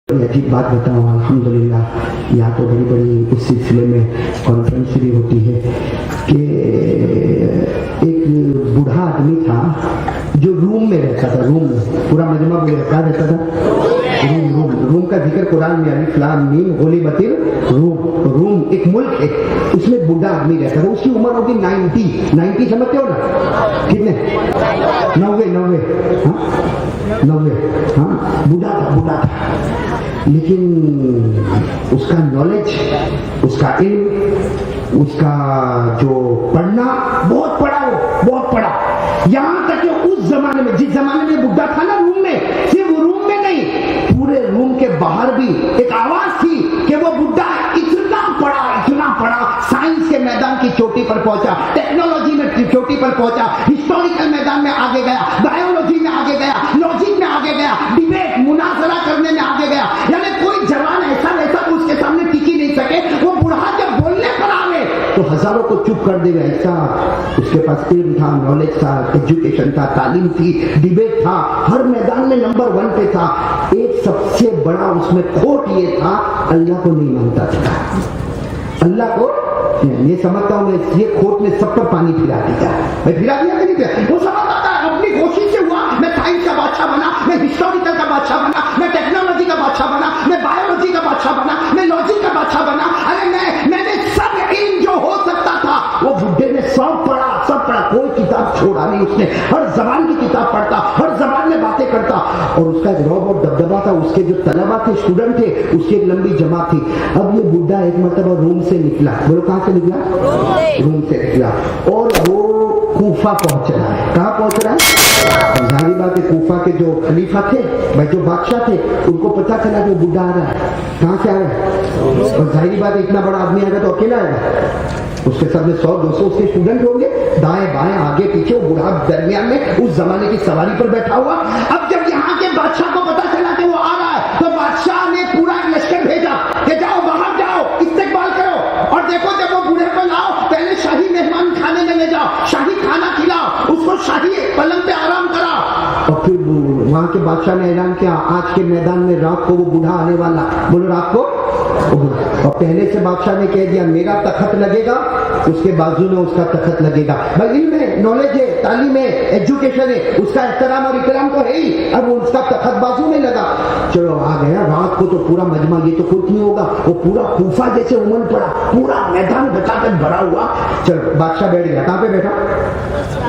अजीब बात बताऊँ, अल्हम्दुलिल्लाह यहाँ तो बड़ी बड़ी इस सिलसिले में कॉन्फ्रेंस भी होती है कि एक बूढ़ा आदमी था जो रूम में रहता था। रूम में पूरा मजमा बोले क्या रहता था? रूम का जिक्र कुरान में अलिफ लाम मीम गुलिबतिल रूम एक मुल्क है, उसमें बूढ़ा आदमी रहता था। उसकी उम्र होगी 90 समझते हो ना? कितने? 90 हाँ, बूढ़ा था लेकिन उसका नॉलेज, उसका इल्म, उसका जो पढ़ना बहुत पढ़ा। यहाँ तक कि उस जमाने में, जिस जमाने में बुढ़ा था ना, रूम में, सिर्फ रूम में नहीं, पूरे रूम के बाहर भी एक आवाज थी कि वो बुढ़ा इतना पढ़ा, साइंस के मैदान की चोटी पर पहुंचा, टेक्नोलॉजी में चोटी पर पहुंचा, हिस्टोरिकल मैदान में आगे गया, बायोलॉजी में आगे गया, लॉजिक में आगे गया, डिबेट मुनाजरा करने में आगे गया। यानी कोई जवान ऐसा वैसा उसके सामने टिकी नहीं सके। वो बुढ़ा जब बोलने पर आवे तो हजारों को चुप कर देगा। ऐसा उसके पास इल्म था, नॉलेज था, एजुकेशन था, तालीम थी, डिबेट था, हर मैदान में नंबर 1 पे था। एक सबसे बड़ा उसमें खोट ये था, अल्लाह को नहीं मानता था। अल्लाह को ये समझता हूं मैं, ये खोट ने सब पर पानी फिरा दिया। मैं फिरा दिया कि नहीं फिरा? वो समझता था अपनी कोशिश से हुआ, मैं साइंस का बादशाह बना, मैं हिस्टोरिकल का बादशाह बना, मैं टेक्नोलॉजी का बादशाह बना, मैं बायोलॉजी का बादशाह बना, मैं लॉजिक का बादशाह बना। अरे मैंने सब इन जो हो सकता था वो बुढ़े ने सब पढ़ा। कोई किताब छोड़ा नहीं उसने, हर जबान की किताब पढ़ता, हर जबान में बातें करता। और उसका एक रौब और दबदबा था, उसके जो तलबा थे, स्टूडेंट थे, उसकी एक लंबी जमात थी। अब ये बुढ़ा एक मतलब रूम से निकला। बोलो कहां से निकला? रूम से निकला और वो कूफा पहुंच रहा है। कहां पहुंच रहा है? जाहिर बात है, कूफा के जो खलीफा थे, भाई जो बादशाह थे, उनको पता चला कि बुढ़ा आ रहा है। कहां से आ रहा है? और जाहिर बात है, इतना बड़ा आदमी आएगा तो अकेला आएगा, उसके साथ में 100-200 उसके स्टूडेंट होंगे, दाएं बाएं आगे पीछे, वो बूढ़ा दरमियान में उस जमाने की सवारी पर बैठा हुआ। अब जब यहाँ के बादशाह को पता चला कि वो आ रहा है, तो बादशाह ने पूरा लश्कर भेजा कि जाओ, बाहर जाओ, इस्तेकबाल करो और देखो जब वो बूढ़े को लाओ, पहले शाही मेहमान खाने में ले जाओ, शाही खाना खिलाओ, उसको शाही पलंग पे आराम कराओ। और फिर वहां के बादशाह ने ऐलान किया, आज के मैदान में रात को वो बूढ़ा आने वाला। बोलो रात को। और पहले से बादशाह ने कह दिया, मेरा तखत लगेगा, उसके बाजू में उसका तखत लगेगा। भाई इल्म है, नॉलेज है, तालीम है, एजुकेशन है, उसका एहतराम और इकराम तो है ही। अब उसका तखत बाजू में लगा, चलो आ गया। रात को तो पूरा मजमा, ये तो कुछ नहीं होगा, वो पूरा कूफा जैसे उमड़ पड़ा, पूरा मैदान बचाकर भरा हुआ। चलो बादशाह बैठ गया। कहां पे बैठा?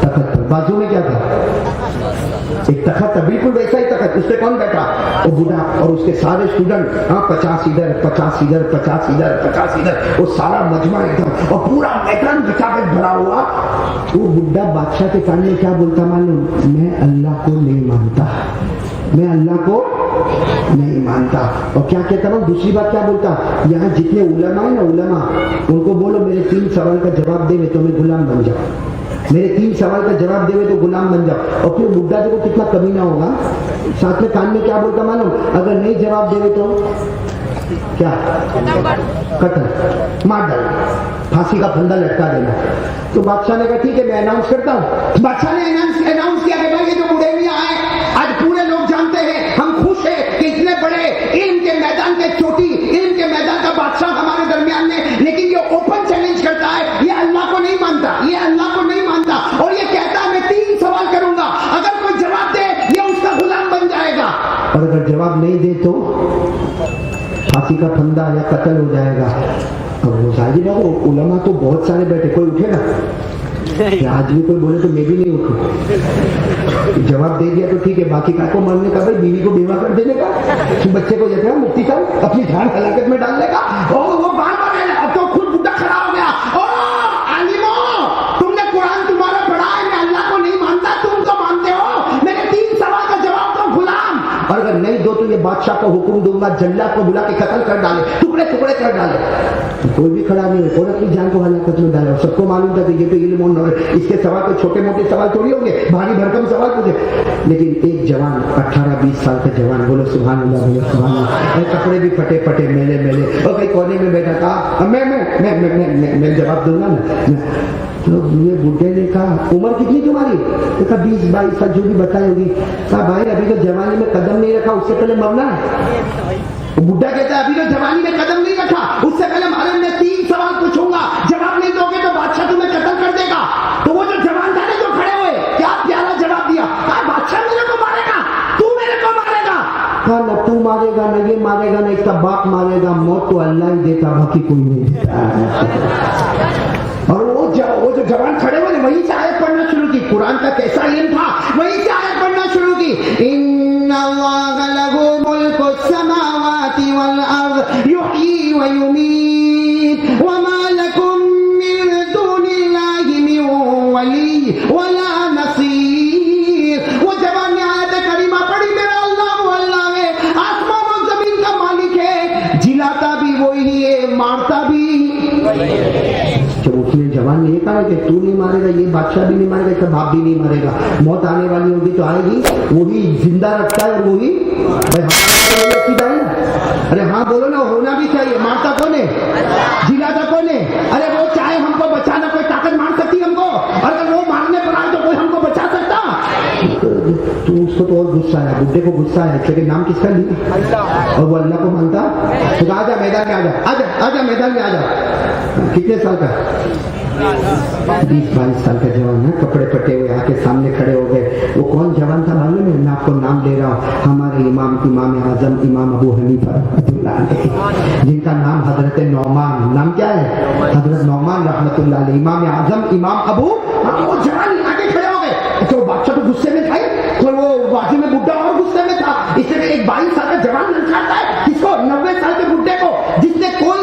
तखत पर। बाजू में क्या था? एक तखत था, बिल्कुल वैसा ही तखत। उस पे कौन बैठा? वो बूढ़ा और उसके सारे स्टूडेंट। हाँ, 50 इधर, 50 इधर, 50 इधर, 50 इधर, वो सारा मजमा एकदम, और पूरा मैदान बचाकर भरा हुआ। वो बुढ़ा बादशाह के कान में क्या बोलता मालूम? मैं अल्लाह को नहीं मानता, मैं अल्लाह को नहीं मानता। और क्या कहता हूँ, दूसरी बात क्या बोलता? यहाँ जितने उलमा है ना, उलमा, उनको बोलो मेरे 3 सवाल का जवाब देवे तो मैं गुलाम बन जाऊं, मेरे 3 सवाल का जवाब देवे तो गुलाम बन जाओ। और फिर बुढ़ा देखो कितना कमीना होगा, साथ में कान में क्या बोलता मालूम? अगर नहीं जवाब देवे तो क्या? कत्ल, मार डाल, फांसी का फंदा लटका देना। तो बादशाह ने कहा ठीक है, मैं अनाउंस करता हूँ। बादशाह ने अनाउंस किया कि भाई ये जो बूढ़े मियां आए, आज पूरे लोग जानते हैं, हम खुश है कि इतने बड़े इल्म के मैदान के चोटी, इल्म के मैदान का बादशाह हमारे दरमियान में, लेकिन ये ओपन चैलेंज करता है, ये अल्लाह को नहीं मानता, ये अल्लाह को नहीं मानता, और ये कहता है मैं 3 सवाल करूंगा, अगर कोई जवाब दे ये उसका गुलाम बन जाएगा, और अगर जवाब नहीं दे तो फांसी का फंदा या कत्ल हो जाएगा। अब वो जाहिर है, वो उलमा तो बहुत सारे बैठे, कोई उठेगा? आज भी कोई बोले तो मैं भी नहीं उठूं। जवाब दे दिया तो ठीक है, बाकी का को मरने का, भाई बीवी को बीमा कर देने का, बच्चे को जैसे मुफ्ती साहब अपनी जान हलाकत में डालने का। और वो बार बार अब तो खुद बुढ़ा खड़ा हो गया, आलिमो तुमने कुरान तुम्हारा पढ़ा है, मैं अल्लाह को नहीं मानता, तुम तो मानते हो, मेरे 3 सवाल का जवाब दो गुलाम, और अगर नहीं दो तो ये बादशाह को हुक्म दूंगा, जल्लाद को बुला के कत्ल कर डाले, टुकड़े टुकड़े कर डाले। कोई भी खड़ा नहीं है, और अपनी जान को हलाकत में डाला। सबको मालूम था कि ये तो इल्म और नॉलेज, इसके सवाल कोई छोटे मोटे सवाल थोड़ी होंगे, भारी भरकम सवाल पूछे। लेकिन एक जवान, 18-20 साल का जवान, बोलो सुभान अल्लाह, बोलो सुभान अल्लाह, कपड़े भी फटे फटे मेले मेले, और कहीं कोने में बैठा था, मैं जवाब दूंगा ना। तो ये बुढ़े ने कहा, उम्र कितनी तुम्हारी? तो कहा 20-22 साल, जो भी बताई होगी। कहा भाई अभी तो जवानी में कदम नहीं रखा, उससे पहले मरना है। बुढ़ा कहता है अभी तो जवानी में कदम नहीं रखा, उससे पहले मारे मैं 3 सवाल पूछूंगा, जवाब नहीं दोगे तो बादशाह तुम्हें कत्ल कर देगा। तो वो जो जवान था जो खड़े हुए, क्या प्यारा जवाब दिया, कहा बादशाह मेरे को मारेगा, तू मेरे को मारेगा। कहा न तू मारेगा, न ये मारेगा, न इसका बाप मारेगा, मौत तो अल्लाह ही देता, बाकी कोई नहीं देता। और वो जो जवान खड़े हुए वहीं से आयत पढ़ना शुरू की, कुरान का कैसा इल्म था, वहीं से आयत पढ़ना शुरू की। इन्नल्लाह लहू मुल्कुस समावाति वल अर्द युहयी व युमीत व मा लकुम मिन दुनिल्लाहि मिन वली वला नसीर। वो जवान ने आयत करीमा पढ़ी, मेरा अल्लाह वो अल्लाह है, आसमान और जमीन का मालिक है, जिलाता भी वही है, मारता भी। जब उसने जवान ने ये कहा कि तू नहीं मारेगा, ये बादशाह भी नहीं मारेगा, इसका बाप भी नहीं मारेगा, मौत आने वाली होगी तो आएगी, वो भी जिंदा रखता है और वो भी अरे हाँ बोलो ना, होना भी चाहिए। मारता कौन है, जिलाता कौन है? अरे वो चाहे हमको बचाना, कोई ताकत मार सकती हमको, अगर वो मारने पर आए तो कोई हमको बचा सकता? तो उसको तो और गुस्सा है, बुड्ढे को गुस्सा है, क्योंकि नाम किसका लिया और वो अल्लाह को मानता। तो आजा मैदान में, आजा मैदान में आजा। कितने साल का? 20-22 साल का जवान है, कपड़े पटे हुए आके सामने खड़े हो गए। वो कौन जवान था मालूम है? मैं आपको नाम ले रहा हूँ, हमारे इमाम आजम इमाम अबू हनीफा रहमतुल्लाह अलैह, जिनका नाम हजरत नौमान, नाम क्या है? हजरत नौमान रहमतुल्लाह अलैह, इमाम आजम इमाम अबू। वो जवान आगे खड़े हो गए। तो बादशाह तो गुस्से में था, तो वो बाजू में बुड्ढा और गुस्से में था। इसलिए एक 22 साल का जवान ललकारता है किसको? 90 साल के बुड्ढे को, जिसने कोई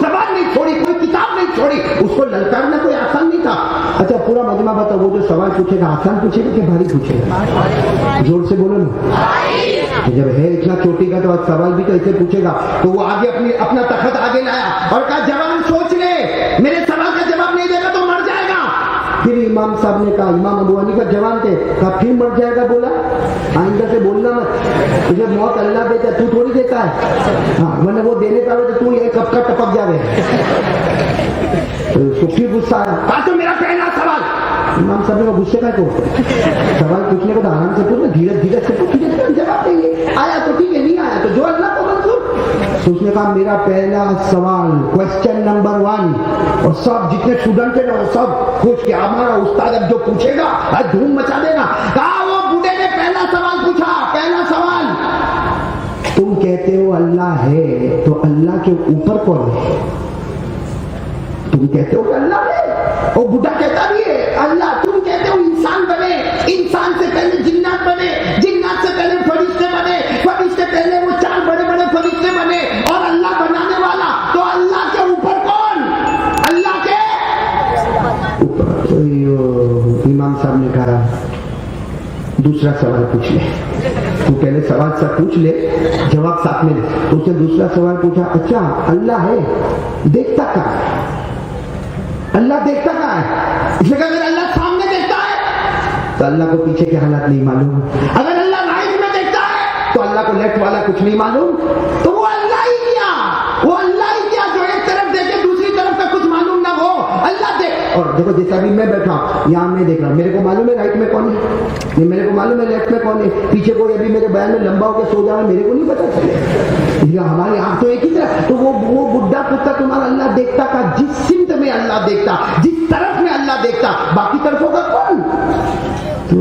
जबान नहीं छोड़ी, कोई किताब नहीं छोड़ी। उसको ललकारना कोई आसान नहीं था। अच्छा पूरा मजमा बताओ, वो जो सवाल पूछेगा आसान पूछेगा कि भारी पूछेगा? जोर से बोलो ना। जब है इतना चोटी का तो आज सवाल भी तो ऐसे पूछेगा। तो वो आगे अपना तखत आगे लाया और कहा जवान सोच ले, मेरे सवाल का जवाब नहीं देगा तो मर जाएगा। फिर इमाम साहब ने कहा, इमाम अबू हनीफा जवान थे, कहा फिर मर जाएगा बोला, आइंदा से बोलना मत, तुझे मौत अल्लाह देता है, तू थोड़ी देता है। हाँ वरना वो देने का तो तू ये कब का टपक जावे। तो उसको फिर गुस्सा आया, कहा तो मेरा पहला सवाल। इमाम साहब ने गुस्से का सवाल पूछने को तो आराम से पूछना, धीरे से पूछ, जवाब देंगे, आया तो ठीक है, नहीं आया तो जो अल्लाह को मंजूर। तो उसने कहा मेरा पहला सवाल, क्वेश्चन नंबर 1। और सब जितने स्टूडेंट है ना वो सब खुश के हमारा उस्ताद अब जो पूछेगा धूम मचा देगा। कहा वो बूढ़े ने पहला सवाल पूछा, पहला सवाल, तुम कहते हो अल्लाह है, तो अल्लाह के ऊपर कौन है? तुम कहते हो अल्लाह है, और बुढ़ा कहता भी है अल्लाह। तुम कहते हो इंसान बने, इंसान से पहले जिन्नात बने, जिन्नात से पहले फरिश्ते बने, फरिश्ते पहले वो 4 बड़े फरिश्ते बने, और अल्लाह बनाने वाला, तो अल्लाह के ऊपर कौन? अल्लाह के ऊपर। तो इमाम साहब ने कहा दूसरा सवाल पूछ ले, तू पहले सवाल सब पूछ ले, जवाब साथ में ले। उसने दूसरा सवाल पूछा, अच्छा अल्लाह है, देखता कहाँ है? अल्लाह देखता कहाँ है? इसलिए कहा अगर अल्लाह सामने देखता है तो अल्लाह को पीछे के हालात नहीं मालूम, अगर अल्लाह राइट में देखता है तो अल्लाह को लेफ्ट वाला कुछ नहीं मालूम। तो वो अल्लाह ही क्या, वो अल्लाह ही क्या जो एक तरफ देखे दूसरी तरफ का कुछ मालूम ना हो, अल्लाह देख। और देखो जैसा अभी मैं बैठा यहाँ मैं देख रहा हूँ, मेरे को मालूम है राइट में कौन है, ये मेरे को मालूम है लेफ्ट में कौन है, पीछे कोई अभी मेरे बयान में लंबा होकर सो जाए मेरे को नहीं पता चले। हमारी आंख तो एक ही तरफ। तो वो बुढ़ा कुत्ता तुम्हारा अल्लाह देखता का, जिस सिमत में अल्लाह देखता, जिस तरफ में अल्लाह देखता, बाकी तरफों का कौन? तो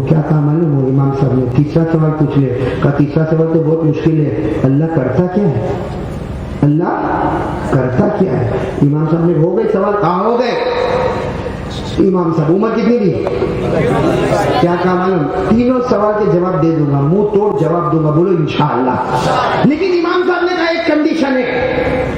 क्या कहा मालूम हो इमाम साहब ने? तीसरा सवाल पूछ ले। का तीसरा सवाल तो बहुत मुश्किल है, अल्लाह करता क्या है? अल्लाह करता क्या है? इमाम साहब ने हो गए सवाल, कहाँ हो गए? इमाम साहब उम्र कितनी थी? क्या कहा मालूम? तीनों सवाल के जवाब दे दूंगा, मुंह तोड़ जवाब दूंगा, बोलो इंशाअल्लाह। लेकिन इमाम साहब ने कहा एक कंडीशन है,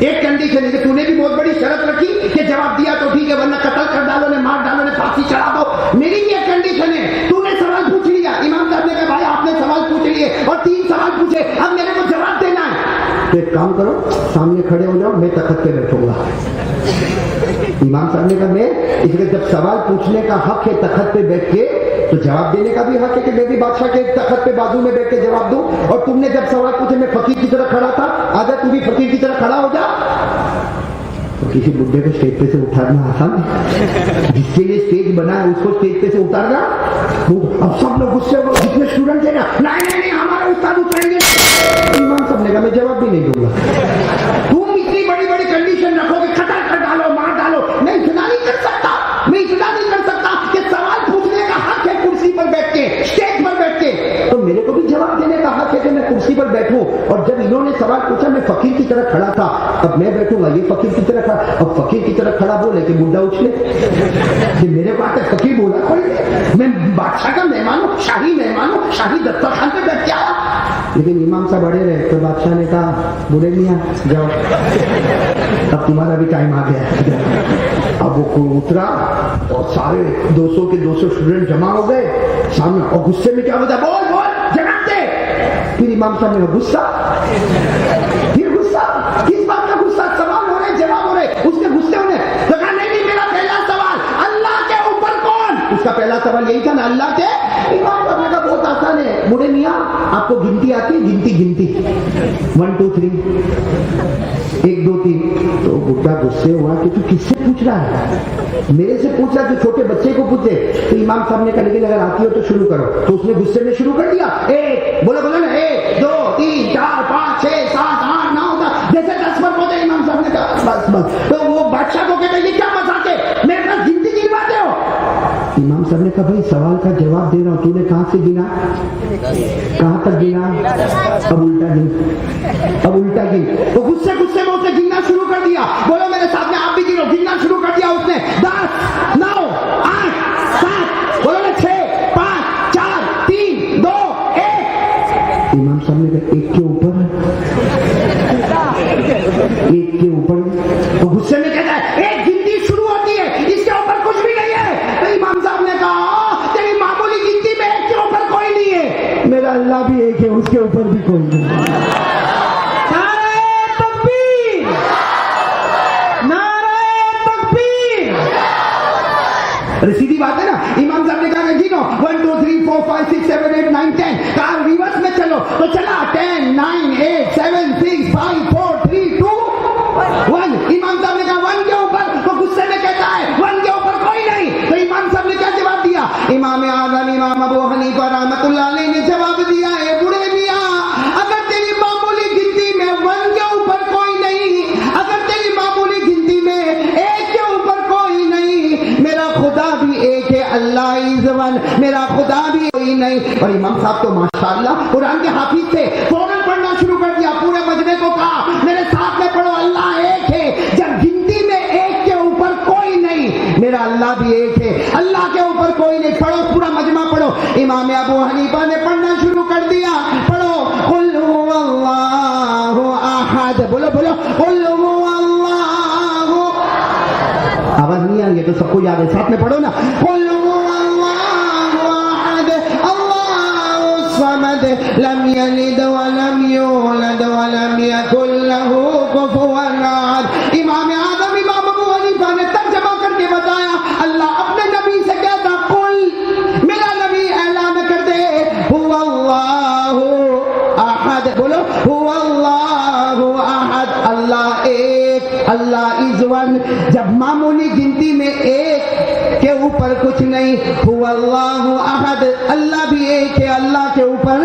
एक कंडीशन है कि तूने भी बहुत बड़ी शर्त रखी कि जवाब दिया तो ठीक है, वरना कत्ल कर डालो ने, मार डालो ने, फांसी चढ़ा दो। मेरी भी एक कंडीशन है, तूने सवाल पूछ लिया। इमाम साहब ने कहा भाई आपने सवाल पूछ लिए और 3 सवाल पूछे, अब मेरे को जवाब देना है। तो एक काम करो, सामने खड़े हो जाओ, मैं तख्त पे बैठूंगा। इमाम साहब ने कहा मैं, इसलिए जब सवाल पूछने का हक है तख्त पे बैठ के, तो जवाब देने का भी हक है कि मैं भी बादशाह के तख्त पे बाजू में बैठ के जवाब दूं। और तुमने जब सवाल पूछे मैं फकीर की तरह खड़ा था, आजा तू भी फकीर की तरह खड़ा हो जा। तो किसी बुड्ढे को स्टेज पे से उतारना आसान है? जिसके लिए स्टेज बना है उसको स्टेज पे से उतारना। अब सब लोग गुस्से हो, जितने स्टूडेंट है ना, नहीं हमारा उस्ताद उतरेंगे। इमाम साहब ने कहा मैं जवाब जवाब देने का हक है कि मैं कुर्सी पर बैठूं, और जब इन्होंने सवाल पूछा मैं फकीर की तरह खड़ा था, अब मैं बैठूंगा ये फकीर की तरह खड़ा, अब फकीर की तरह खड़ा बोले कि मुद्दा उछले कि मेरे को आकर फकीर बोला कोई नहीं, मैं बादशाह का मेहमान हूँ, शाही मेहमान हूँ, शाही दस्तरखान पे बैठ के आया। लेकिन इमाम साहब अड़े रहे तो बादशाह ने कहा बुरे मियां जाओ, अब तुम्हारा भी टाइम आ गया। अब वो उतरा और सारे 200 के 200 स्टूडेंट जमा हो गए सामने, और गुस्से में क्या बता, बोल बोल जवाब दे। फिर इमाम साहब ने गुस्सा, फिर गुस्सा, किस बात का गुस्सा, सवाल हो रहे जवाब हो रहे, उसके गुस्से होने तो कहा नहीं मेरा पहला सवाल अल्लाह के ऊपर कौन, उसका पहला सवाल यही था ना, अल्लाह के। इमाम साहब ने कहा बहुत आसान है बूढ़े मियां, आपको गिनती आती है, गिनती 1 2 3 1 2 3। तो बुढ़ा गुस्से हुआ कि तू किससे पूछ रहा है, मेरे से पूछ रहा है, तो छोटे बच्चे को पूछे। तो इमाम साहब ने कहा लेकिन अगर आती हो तो शुरू करो, तो उसने गुस्से में शुरू कर दिया, 1 बोलो बोलो ना, 1 2 3 4 5 6 7 8 9 10, जैसे 10 पर पहुंचे इमाम साहब ने कहा बस। तो वो बादशाह को कहते ये क्या मजाक है, मेरे पास गिनती गिनवाते हो। इमाम साहब ने कहा भाई सवाल का जवाब दे रहा हूं, तूने कहां से गिना, कहां तक गिना, अब उल्टा गिन। तो गुस्से में उसने गिनना शुरू कर दिया, बोलो मेरे साथ में आप भी गिनो, गिनना शुरू कर दिया उसने, 10 9 8 7, बोलो ना 6 5 4 3 2 1। इमाम साहब ने कहा एक के ऊपर, तो गुस्से में कहता है एक गिनती शुरू होती है, इसके ऊपर कुछ भी नहीं है। तो इमाम साहब ने कहा तेरी मामूली गिनती में एक के ऊपर कोई नहीं है, मेरा अल्लाह भी एक है, उसके ऊपर भी कोई नहीं है। अरे सीधी बात है ना, इमाम साहब ने कहा गिनो 1 2 3 4 5 6 7 8 9 10, कहा रिवर्स में चलो, तो चला 10 9 8 7 6 5 4 3 2 1। इमाम साहब ने कहा 1 के ऊपर, तो गुस्से में कहता है 1 के ऊपर कोई नहीं। तो इमाम साहब ने क्या जवाब दिया, इमाम आज़म इमाम अबू हनीफा रहमतुल्लाह अलैह ने जवाब दिया है बूढ़े मियां, अगर तेरी मामूली गिनती में 1 के ऊपर कोई नहीं, अगर तेरी मामूली गिनती में 1 के ऊपर कोई नहीं, मेरा खुदा भी एक है, अल्लाह इज़ वन, मेरा खुदा भी कोई नहीं। और इमाम साहब तो माशाअल्लाह कुरान के हाफिज थे, फौरन पढ़ना शुरू कर दिया, पूरे मजमे को कहा मेरे साथ में पढ़ो अल्लाह एक है, जब गिनती में 1 के ऊपर कोई नहीं, मेरा अल्लाह भी एक है, अल्लाह के ऊपर कोई नहीं। पढ़ो पूरा मजमा पढ़ो। इमाम अबू हनीफा ने पढ़ना शुरू कर दिया, पढ़ो कुल हुवल्लाहु अहद, बोलो बोलो कुल हुवल्लाहु, आवाज नहीं आ रही है तो सबको याद है, साथ में पढ़ो ना, कुल हुवल्लाहु अहद अल्लाहु समद लम यलिद व लम यूलद व लम यकुल लहू कुफुवन अहद। इमाम आज़म इमाम अबू हनीफा ने तर्जुमा करके बताया, अल्लाह अपने नबी से कहता कुल, मेरा नबी ऐलान कर दे हुवल्लाहु अहद, बोलो हुवल्लाहु अहद, अल्लाह एक, अल्लाह इज़ वन। जब मामूली गिनती में 1 के ऊपर कुछ नहीं, हुवल्लाहु अहद, अल्लाह भी एक है, अल्लाह के ऊपर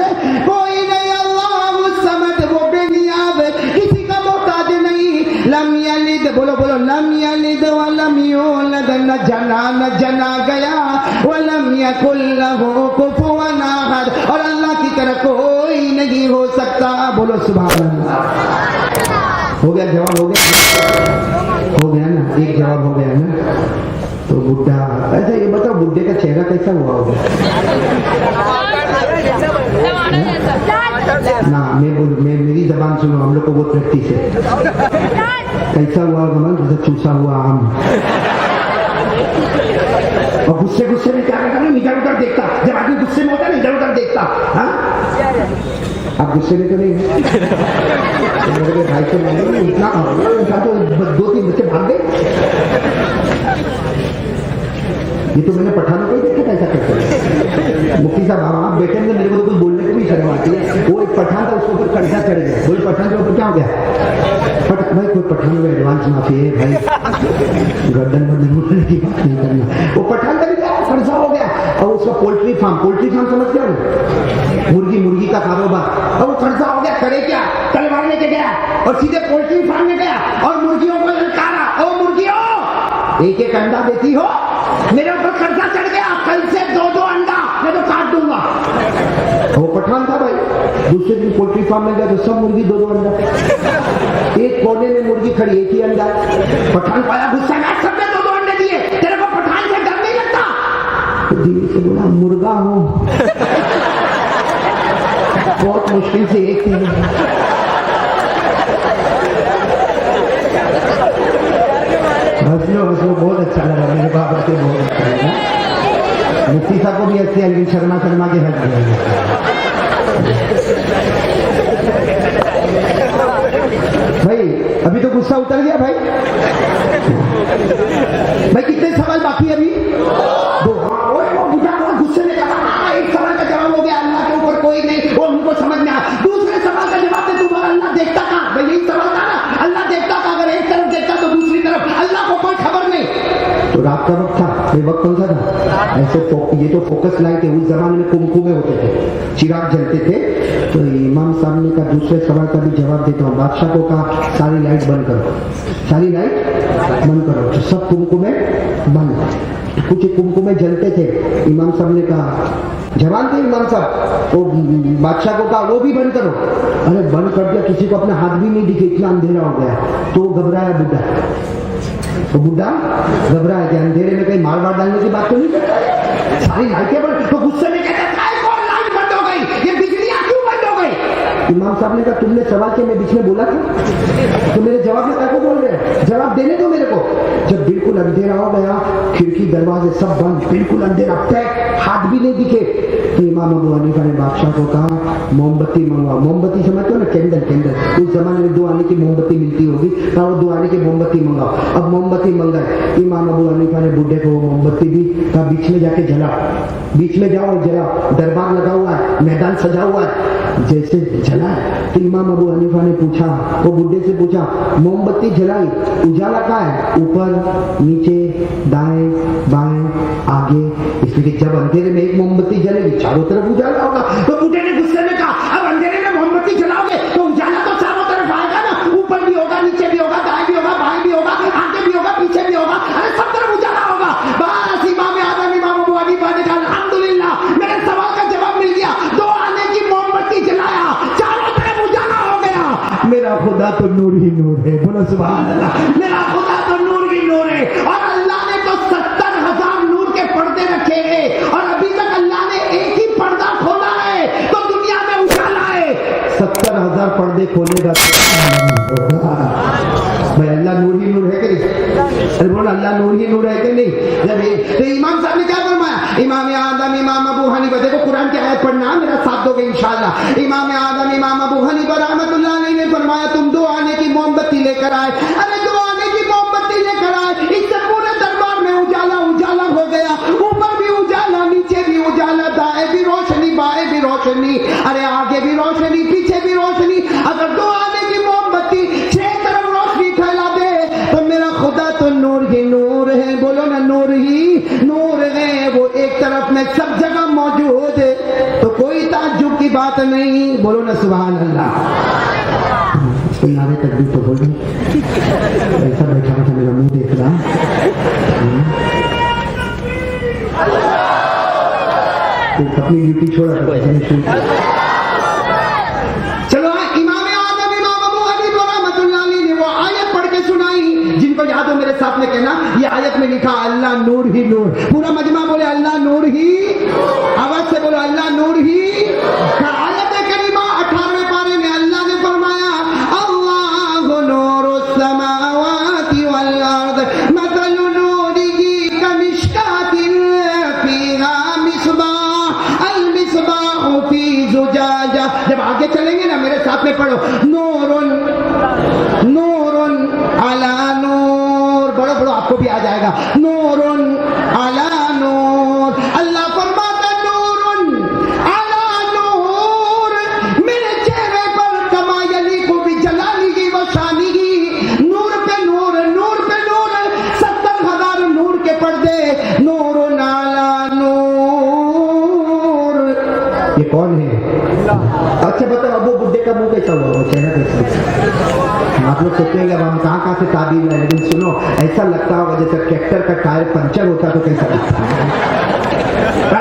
कोई नहीं, अल्लाहु समद, वो बेनियाज, किसी का मोहताज नहीं, लम यलिद, बोलो बोलो लम यलिद व लम यूलद, न जना गया, व लम यकुल लहू कुफुवन अहद, और अल्लाह की तरह कोई नहीं हो सकता, बोलो सुभान अल्लाह। हो गया जवाब, हो गया ना, एक जवाब हो गया ना। तो बुढ़ा, अच्छा ये बताओ बुढ़े का चेहरा कैसा हुआ होगा ना, मैं मेरी जबान सुनो, हम लोग को बहुत प्रैक्टिस है। कैसा हुआ होगा मन, जैसे चूसा हुआ आम, और गुस्से में क्या करता है, इधर उधर देखता, जब आदमी गुस्से में होता है ना इधर उधर देखता। हाँ आप गुस्से में तो नहीं, मेरे भाई से इतना तो 2-3 बच्चे भाग गए। ये तो मैंने पठानों को ही देखा कैसा करते हैं। मुफ्ती साहब आप बैठे हैं, मेरे को तो कुछ बोलने को भी शर्म आती है। वो एक पठान था, उसके ऊपर कर्जा चढ़ गया, वही पठान के ऊपर क्या हो गया, भाई कोई पठान में एडवांस माफी है भाई, गर्दन बोलने की बात नहीं करना। वो पठान का भी क्या कर्जा हो गया, और उसका पोल्ट्री फार्म समझ गया, मुर्गी का कारोबार, और वो कर्जा हो गया, करे क्या, तलवार लेके गया और सीधे पोल्ट्री फार्म में गया और मुर्गियों को ललकारा, ओ मुर्गियों एक एक अंडा देती हो, मेरे ऊपर कर्जा चढ़ गया, कल से 2-2 अंडा मैं तो काट दूंगा। वो पठान था भाई, दूसरे दिन पोल्ट्री फार्म में गया तो सब मुर्गी दो दो अंडा, एक कोने में मुर्गी खड़ी एक ही अंडा। पठान पाया गुस्सा का, सबने दो दो अंडे दिए, तेरे को पठान से डर नहीं लगता? तो धीरे से बोला मुर्गा हूं, बहुत मुश्किल से एक ही। हंस लो, बहुत अच्छा लगा मेरे बाबा से, बहुत अच्छा लगा। मुफ्ती साहब को भी अच्छी है, लेकिन शर्मा के हट गए। भाई अभी तो गुस्सा उतर गया भाई। भाई कितने सवाल बाकी अभी? दो। वो गुस्से में कहा एक सवाल का जवाब हो गया, अल्लाह के ऊपर कोई नहीं, वो हमको समझ में आया। दूसरे सवाल का जवाब दे तुम्हारा, अल्लाह देखता कहाँ? भाई यही सवाल था ना, अल्लाह देखता था, अगर एक तरफ देखता तो दूसरी तरफ, अल्लाह को कोई खबर नहीं। तो रात का वक्त था, ये वक्त कौन सा था? ऐसे ये तो फोकस लाइट है, उस जमाने में कुमकुमे होते थे, चिराग जलते थे। तो इमाम साहब ने कहा दूसरे सवाल का भी जवाब देता हूँ। बादशाह को कहा सारी लाइट बंद करो, सारी लाइट बंद करो। तो सब कुमकुमे बंद, कुछ कुमकुमे जलते थे। इमाम साहब ने कहा, जवान थे इमाम साहब, तो बादशाह को कहा वो भी बंद करो। अरे बंद कर दिया, किसी को अपने हाथ भी नहीं दिखे, इतना अंधेरा हो गया। तो घबराया बुढ़ा, तो बुढ़ा घबराया कि अंधेरे में कहीं मार वार डालने की बात तो नहीं करता, सारी लाइटें बंद। तो गुस्से में कहता लाइट बंद हो गई, ये बिजलियां क्यों बंद हो गई? इमाम साहब ने कहा तुमने सवाल के मैं बीच में बोला था, तो मेरे जवाब में क्या को बोल रहे हैं? जवाब देने दो मेरे को। जब बिल्कुल अंधेरा हो गया, खिड़की दरवाजे सब बंद, बिल्कुल अंधेरा पैक, हाथ भी नहीं दिखे, तो इमाम अबू हनीफा ने बादशाह को कहा मोमबत्ती मंगवाओ। मोमबत्ती समझते हो ना, कैंडल, कैंडल। उस जमाने में 2 आने की मोमबत्ती मिलती होगी, वो 2 आने की मोमबत्ती मंगाओ। अब मोमबत्ती मंगाए, इमाम अबू हनीफा ने बुढ़े को वो मोमबत्ती दी, कहा बीच में जाके जलाओ, बीच में जाओ जलाओ, दरबार लगा हुआ है, मैदान सजा हुआ है। जैसे जलाए तो इमाम अबू हनीफा ने पूछा, वो बुढ़े से पूछा मोमबत्ती जलाई, उजाला कहाँ है? ऊपर, नीचे, दाएं, बाएं, आगे। इसलिए जब अंधेरे में एक मोमबत्ती जलेगी चारों तरफ उजाला होगा। तो बुढ़े ने गुस्से में कहा अब अंधेरे में मोमबत्ती जलाओगे तो उजाला तो चारों तरफ आएगा ना, ऊपर भी होगा, नीचे भी होगा, दाएं भी होगा, बाएं भी होगा, आगे भी होगा, पीछे भी होगा, अरे सब तरफ उजाला होगा। बस इमाम आदम इमाम अबू हनीफा ने कहा अल्हम्दुलिल्लाह, मेरे सवाल का जवाब मिल गया। 2 आने की मोमबत्ती जलाया, चारों तरफ उजाला हो गया। मेरा खुदा तो नूर ही नूर है, बोलो सुभान अल्लाह। मेरा खुदा तो नूर ही नूर है। और अल्लाह ने तो 70,000 नूर के पर्दे रखे हैं, और अभी तक अल्लाह ने एक ही पर्दा खोला है, तो दुनिया में उजाला है। 70,000 पर्दे खोलेगा भाई, अल्लाह नूर ही नूर है कि नहीं? अरे बोलो अल्लाह नूर ही नूर है कि नहीं? तो इमाम साहब ने क्या फरमाया? इमाम आदम इमाम अबू हनीफा, देखो कुरान की आयत पढ़ना, मेरा साथ दोगे इंशाअल्लाह। इमाम आदम इमाम अबू हनीफा रहमतुल्लाह अलैहि ने फरमाया तुम 2 आने की मोमबत्ती लेकर आए। अरे 2 आने की मोमबत्ती लेकर आए, इससे पूरे दरबार में उजाला उजाला हो गया, ऊपर भी उजाला, नीचे भी उजाला, दाएं भी रोशनी, बाएं भी रोशनी, अरे आगे भी रोशनी, पीछे भी रोशनी। अगर 2 आने की मोमबत्ती 6 तरफ रोशनी फैला दे तो मेरा खुदा तो नूर ही नूर है, बोलो ना नूर ही नूर है। वो एक तरफ में सब जगह मौजूद है, तो कोई ताज्जुब की बात नहीं, बोलो ना सुभान अल्लाह। इसको नारे तकबीर तो बोल रही, ऐसा बैठा था मेरा मुंह देख रहा। तो अपनी ड्यूटी छोड़ा था। चलो इमाम आदम इमाम अबू हनीफा रहमतुल्लाह अलैहि ने वो आयत पढ़ के सुनाई, जिनको याद हो मेरे साथ में कहना, ये आयत में लिखा अल्लाह नूर ही नूर। पूरा मजमा बोले अल्लाह नूर ही, आवाज से बोलो अल्लाह नूर ही। आयत करीमा 18वें पारे में अल्लाह ने फरमाया अल्लाहु नूरुस समावाति वल अर्द मसलु नूरिही कमिश्कातिन फीहा मिस्बाह अल मिस्बाहु फी जुजाजा। जब आगे चलेंगे ना मेरे साथ में पढ़ो, नूरुन नूरुन अला नूर, बड़ो बड़ो आपको भी आ जाएगा, नूरुन अला नूर। अल्लाह फरमाता नूरुन अला नूर, मेरे चेहरे पर कमायली को भी जलाली व शानी, नूर पे नूर, नूर पे नूर, 70,000 नूर के पर्दे, नूरुन अला नूर। ये कौन है? अच्छा बताओ, वो बुड्ढे का मुंह कैसा हुआ, चेहरा कैसा? आप लोग सोचेंगे अब हम कहाँ से ताबीर लाए, लेकिन सुनो ऐसा लगता होगा जैसे ट्रैक्टर का टायर पंचर होता तो कैसा लगता है।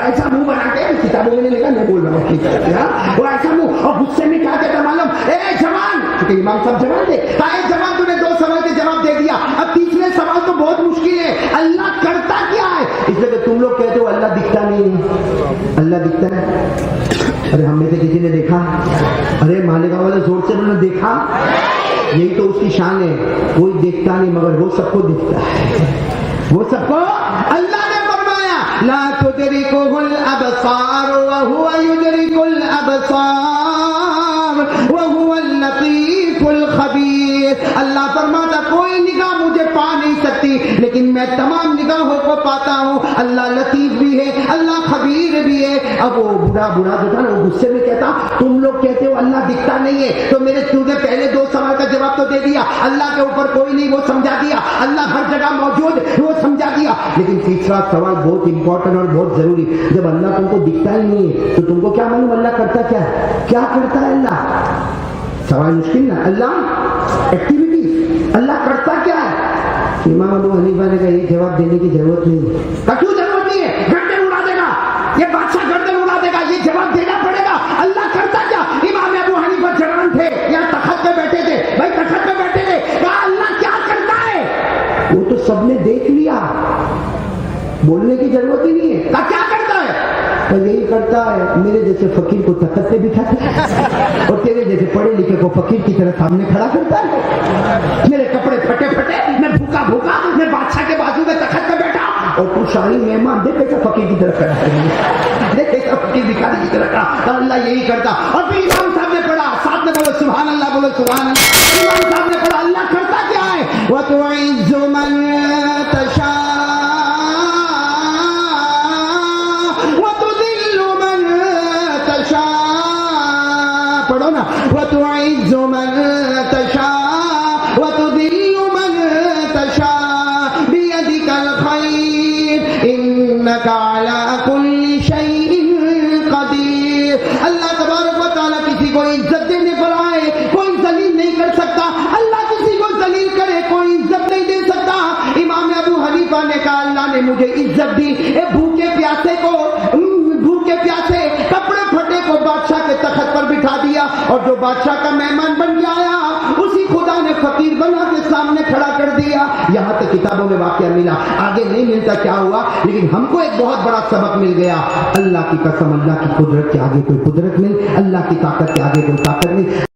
ऐसा मुंह बना के किताबों में लिखा, मैं बोल रहा हूँ वो ऐसा मुंह, और गुस्से तो इमाम साहब जवाब दे। एक जवाब तूने 2 सवाल के जवाब दे दिया, अब तीसरे सवाल तो बहुत मुश्किल है, अल्लाह करता क्या है? इसलिए कि तुम लोग कहते हो अल्लाह दिखता नहीं है। अल्लाह दिखता है? अरे हम में से किसी ने देखा? अरे मालिका वाले जोर से मैंने देखा। यही तो उसकी शान है, कोई देखता नहीं मगर वो सबको दिखता है। वो सबको अल्लाह ने फरमाया ला तुदरिकुल अबसार व हुवा युदरिकुल अबसार व हुवल लतीफुल खबीर। अल्लाह फरमाता कोई निगाह मुझे पा नहीं सकती, लेकिन मैं तमाम निगाहों को पाता हूँ। अल्लाह लतीफ भी है, अल्लाह खबीर भी है। अब वो बुढ़ा जो था ना, वो गुस्से में कहता तुम लोग कहते हो अल्लाह दिखता नहीं है, तो मेरे तुमने पहले 2 सवाल का जवाब तो दे दिया, अल्लाह के ऊपर कोई नहीं वो समझा दिया, अल्लाह हर जगह मौजूद वो समझा दिया। लेकिन तीसरा सवाल बहुत इंपॉर्टेंट और बहुत जरूरी, जब अल्लाह तुमको दिखता ही नहीं है तो तुमको क्या मालूम अल्लाह करता क्या है? क्या करता है अल्लाह? सवाल मुश्किल ना। अल्लाह एक्टिविटी, अल्लाह करता क्या है? इमाम अबू हनीफा ने कहा ये जवाब देने की जरूरत नहीं है। क्यों जरूरत नहीं है? गर्दन उड़ा देगा ये बादशाह, गर्दन उड़ा देगा, ये जवाब देना पड़ेगा। अल्लाह करता क्या? इमाम अबू हनीफा जवान थे या तखत पे बैठे थे? भाई तखत पे बैठे थे, कहा अल्लाह क्या करता है? वो तो सबने देख लिया, बोलने की जरूरत ही नहीं है। कहा क्या करता है? तो यही करता है, मेरे जैसे फकीर को तखत पे बिठाता है और तेरे जैसे पढ़े लिखे को फकीर की तरह सामने खड़ा करता है। मेरे कपड़े फटे फटे, मैं भूखा भूखा, मैं बादशाह के बाजू में तखत पे बैठा और तू शाही मेहमान देख कैसा फकीर की तरह खड़ा है, देख कैसा फकीर भिखारी की तरह खड़ा। तो अल्लाह यही करता। और फिर इमाम साहब ने पढ़ा, साथ में बोलो सुभान अल्लाह, बोलो सुभान अल्लाह। इमाम साहब ने पढ़ा अल्लाह करता क्या है? व तुइज्जु मन तशा पढ़ो ना, वतुइज्जु मन तशा वतुदिल्लु मन तशा बियदिकल खैर इन्नका अला कुल्ली शैइन कदीर। अल्लाह तबारक व तआला किसी को इज्जत देने पर आए कोई जलील नहीं कर सकता, अल्लाह किसी को जलील करे कोई इज्जत नहीं दे सकता। इमाम अबू हनीफा ने कहा अल्लाह ने मुझे इज्जत दी, भूखे प्यासे को, भूखे प्यासे कपड़े फटे को बादशाह के तखत पर बिठा दिया और जो बादशाह का मेहमान बन के आया उसी खुदा ने फकीर बना के सामने खड़ा कर दिया। यहाँ तक किताबों में वाकया मिला, आगे नहीं मिलता क्या हुआ, लेकिन हमको एक बहुत बड़ा सबक मिल गया। अल्लाह की कसम, अल्लाह की कुदरत के आगे कोई कुदरत नहीं, अल्लाह की ताकत के आगे कोई ताकत नहीं।